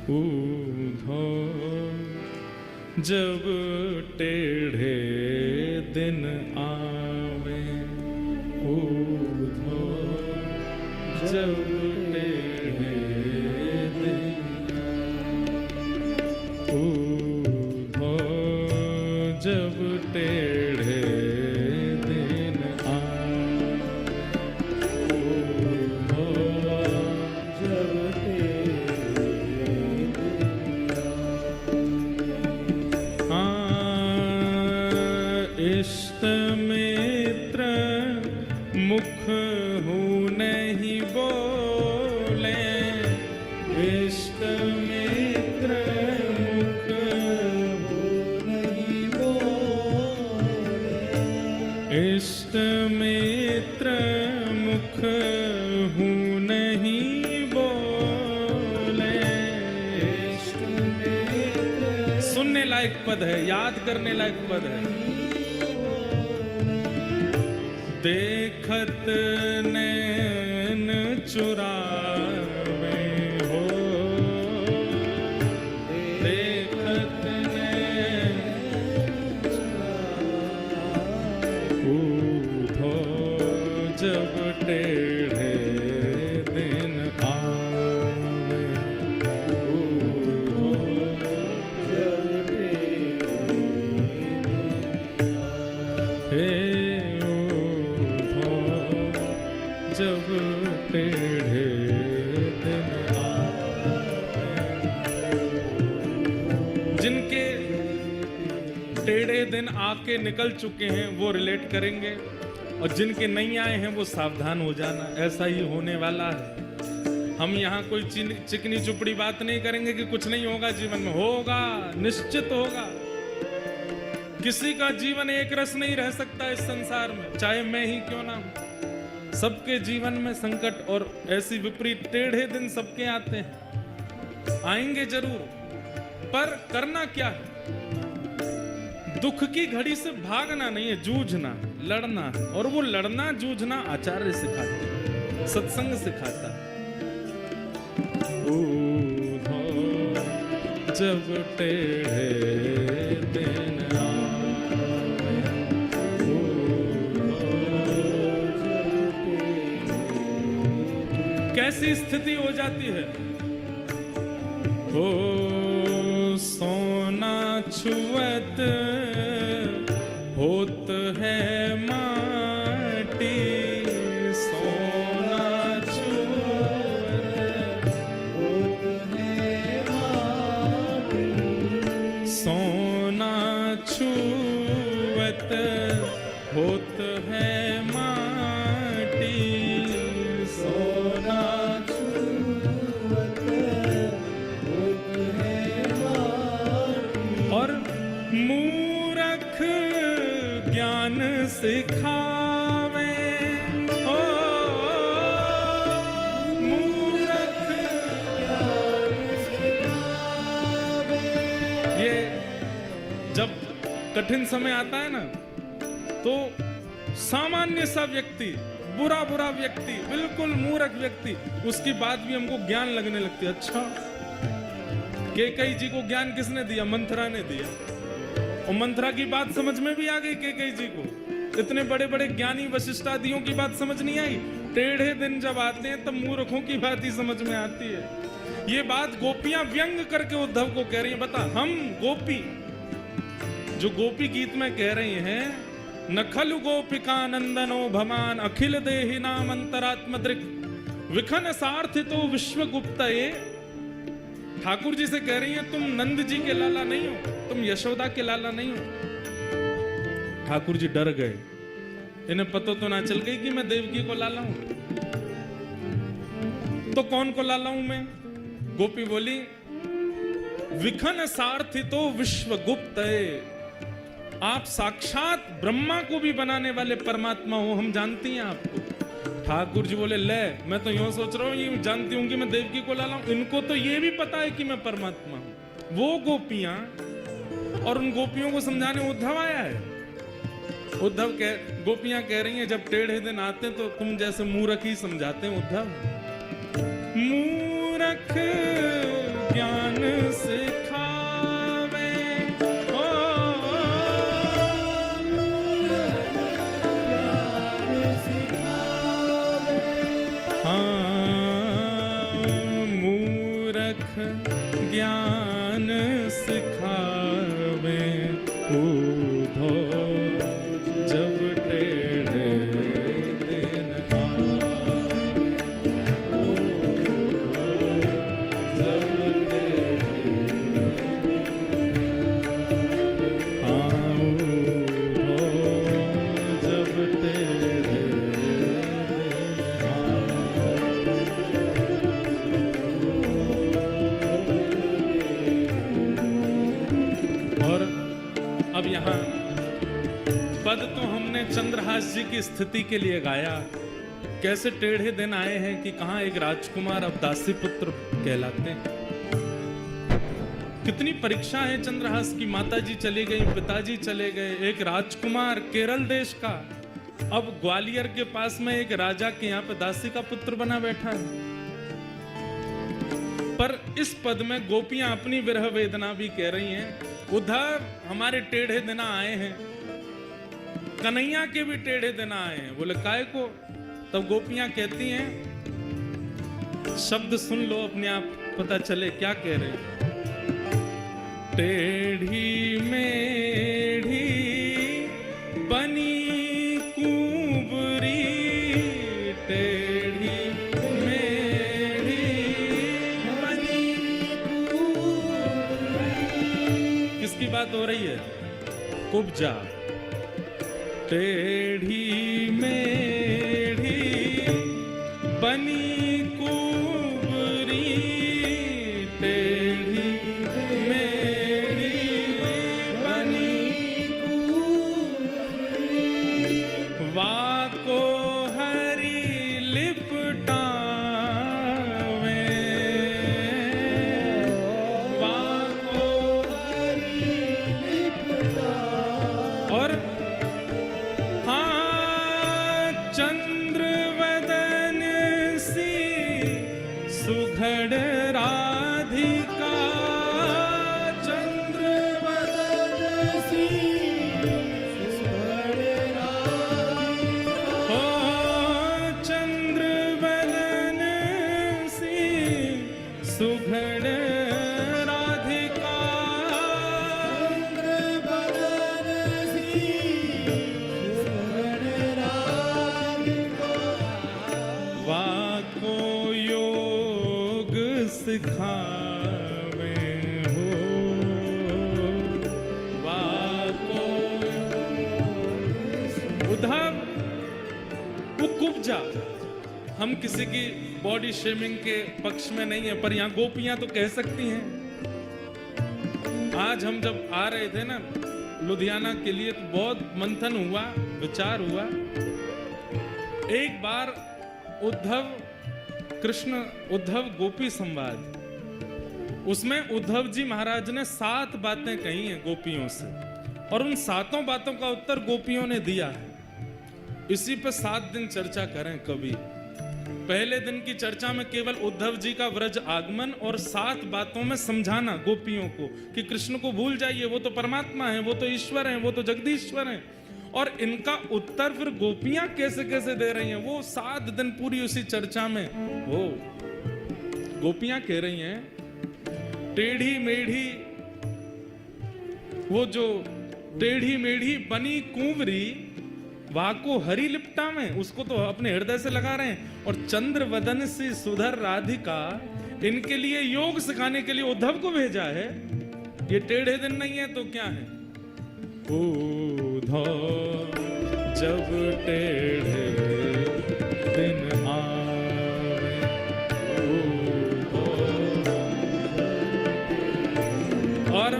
ऊधो जब टेढ़े दिन आवे, ऊधो जब टेढ़े दिन, ऊधो जब टेढ़े दिन आवे, ऊधो जब इष्ट मित्र मुख हूँ नहीं बोले, इष्ट मित्र मुख हूँ नहीं बोले, इष्ट मित्र मुख हूँ नहीं बोले। इष्ट मित्र सुनने लायक पद है, याद करने लायक पद है। देखत नैन चुरावे हो, देखत नैन ऊधो जब टेढ़े दिन आवे, ऊधो जब टेढ़े जब टेढ़े दिन आवे। जिनके टेढ़े दिन आके निकल चुके हैं वो रिलेट करेंगे, और जिनके नहीं आए हैं वो सावधान हो जाना, ऐसा ही होने वाला है। हम यहाँ कोई चिकनी चुपड़ी बात नहीं करेंगे कि कुछ नहीं होगा जीवन में, होगा, निश्चित होगा। किसी का जीवन एक रस नहीं रह सकता इस संसार में, चाहे मैं ही क्यों ना हूं। सबके जीवन में संकट और ऐसी विपरीत टेढ़े दिन सबके आते हैं, आएंगे जरूर, पर करना क्या है? दुख की घड़ी से भागना नहीं है, जूझना, लड़ना है। और वो लड़ना जूझना आचार्य सिखाते हैं, सत्संग सिखाता है। ऊधो जब टेढ़े दिन कैसी स्थिति हो जाती है? हो सोना छुअत होत है माटी, सोना छुअत होत है माटी, सोना छुअत होत है माटी, सोना और मूरख ज्ञान सिखावे, ओ मूरख ज्ञान सिखावे। ये जब कठिन समय आता है ना, तो सामान्य सा व्यक्ति, बुरा व्यक्ति, बिल्कुल मूर्ख व्यक्ति, उसकी बात भी हमको ज्ञान लगने लगती है। अच्छा, कैकेयी जी को ज्ञान किसने दिया? मंथरा ने दिया, और मंथरा की बात समझ में भी आ गई कैकेयी जी को। इतने बड़े बड़े ज्ञानी वशिष्ठादियों की बात समझ नहीं आई। टेढ़े दिन जब आते हैं तब मूर्खों की बात ही समझ में आती है। ये बात गोपियां व्यंग करके उद्धव को कह रही हैं। बता, हम गोपी, जो गोपी गीत में कह रही हैं, नखलु गोपिका नंदनो भमान अखिल देहि नाम अंतरात्मदृक् विखन सार्थितो विश्वगुप्तये। ठाकुर जी से कह रही हैं, तुम नंद जी के लाला नहीं हो, तुम यशोदा के लाला नहीं हो। ठाकुर जी डर गए, इन्हें पता तो ना चल गई कि मैं देवकी को लाला हूं। तो कौन को लाला हूं मैं? गोपी बोली, विखन सार्थितो विश्वगुप्तये, आप साक्षात ब्रह्मा को भी बनाने वाले परमात्मा हो, हम जानती हैं आपको। ठाकुर जी बोले, ले मैं तो यूं सोच रहा हूं, ये जानती हूं कि मैं देवकी को लाला हूं, इनको तो ये भी पता है कि मैं परमात्मा हूं। वो गोपियां, और उन गोपियों को समझाने उद्धव आया है। गोपियां कह रही हैं, जब टेढ़े दिन आते हैं तो तुम जैसे मूर्ख ही समझाते हैं उद्धव। मूर्ख ज्ञान लख ज्ञान सिखावे उधो जब टेढ़े दिन अब यहाँ पद तो हमने चंद्रहास जी की स्थिति के लिए गाया, कैसे टेढ़े दिन आए हैं कि कहां एक राजकुमार अब दासी पुत्र कहलाते हैं। कितनी परीक्षा है चंद्रहास की, माताजी चली गई, पिताजी चले गए, एक राजकुमार केरल देश का अब ग्वालियर के पास में एक राजा के यहाँ पे दासी का पुत्र बना बैठा है। पर इस पद में गोपियां अपनी विरह वेदना भी कह रही हैं, उधर हमारे टेढ़े दिन आए हैं, कन्हैया के भी टेढ़े दिन आए हैं। बोले काय को? तब गोपियां कहती हैं, शब्द सुन लो अपने आप पता चले क्या कह रहे हैं। टेढ़ी मेढ़ी बनी कुंवरी, टेढ़ी मेढ़ी बनी कुंवरी। किसकी बात हो रही है? कुब्जा। टेढ़ी मेढ़ी बनी कुंवरी, टेढ़ी मेढ़ी बनी कुंवरी, वाको हरी लिपटावे, वाको हरी लिपटावे। और चंद्रवदन सी सुघड़ राधिका, चंद्रवदन सी सुघड़ राधिका, हो चंद्रवदन सी सुघड़ राधिका, चंद्रवदन सी वाको योग सिखावे हो, वाको। उद्धव वो कुब्जा, हम किसी की बॉडी शेमिंग के पक्ष में नहीं है, पर यहाँ गोपियां तो कह सकती हैं। आज हम जब आ रहे थे ना लुधियाना के लिए, तो बहुत मंथन हुआ, विचार हुआ। एक बार उद्धव कृष्ण उद्धव गोपी संवाद, उसमें उद्धव जी महाराज ने 7 बातें कही हैं गोपियों से, और उन 7 बातों का उत्तर गोपियों ने दिया है। इसी पे 7 दिन चर्चा करें कभी। पहले दिन की चर्चा में केवल उद्धव जी का व्रज आगमन और 7 बातों में समझाना गोपियों को कि कृष्ण को भूल जाइए, वो तो परमात्मा है, वो तो ईश्वर है, वो तो जगदीश्वर है। और इनका उत्तर फिर गोपियां कैसे कैसे दे रही हैं, वो 7 दिन पूरी उसी चर्चा में। वो गोपियां कह रही हैं, टेढ़ी मेढ़ी, वो जो टेढ़ी मेढ़ी बनी कुंवरी, वाको हरी लिपटा में, उसको तो अपने हृदय से लगा रहे हैं। और चंद्रवदन सी सुधर राधिका, इनके लिए योग सिखाने के लिए उद्धव को भेजा है। ये टेढ़े दिन नहीं है तो क्या है? उधो जब टेढ़े दिन आवे, और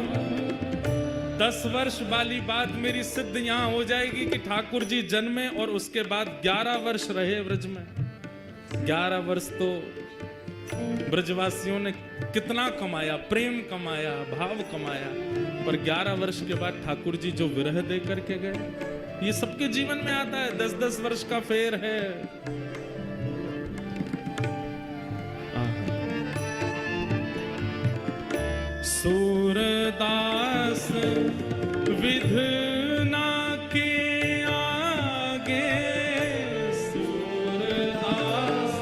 10 वर्ष वाली बात मेरी सिद्ध यहां हो जाएगी कि ठाकुर जी जन्मे और उसके बाद 11 वर्ष रहे व्रज में। 11 वर्ष तो ब्रजवासियों ने कितना कमाया, प्रेम कमाया, भाव कमाया, पर 11 वर्ष के बाद ठाकुर जी जो विरह दे करके गए, ये सबके जीवन में आता है। 10-10 वर्ष का फेर है। सूरदास विधना के आगे, सूरदास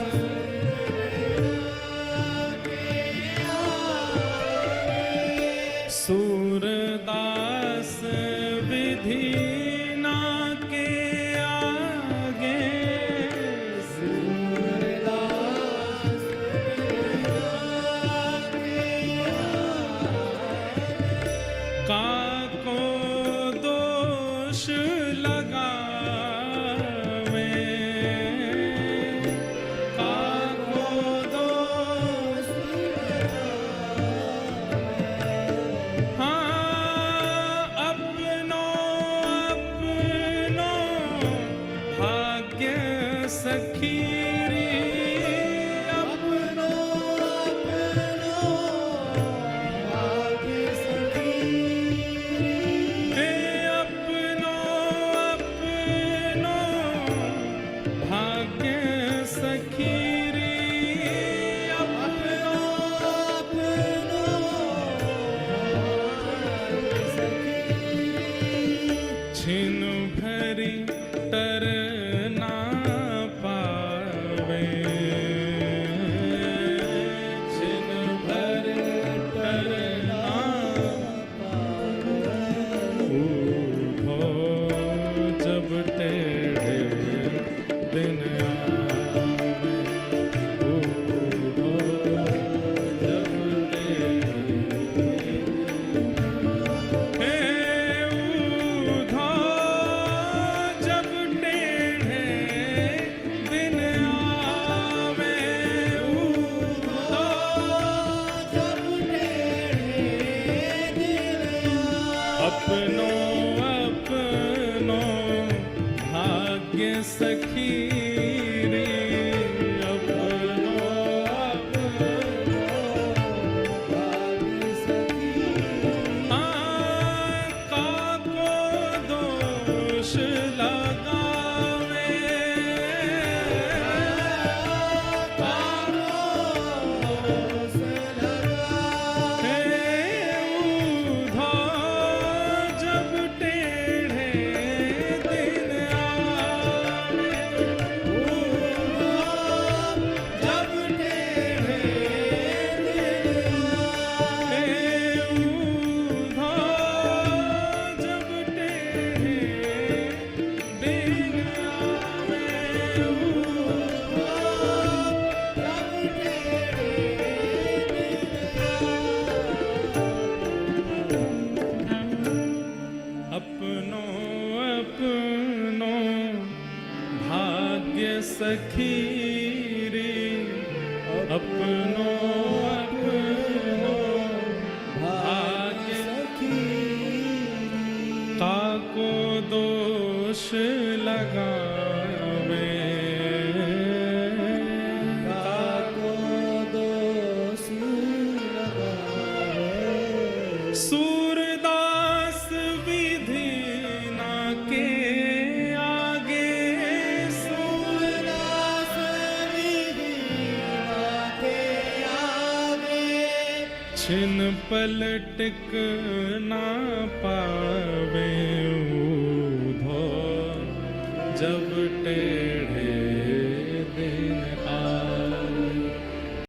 सखी रे अपनो अपनो भाग्य काको दोष लगावे काको दोष लगावे सूरदास विधि ना के आगे सूरदास विधि ना के आगे छिन पलटिक ना पावे ऊधो जब टेढ़े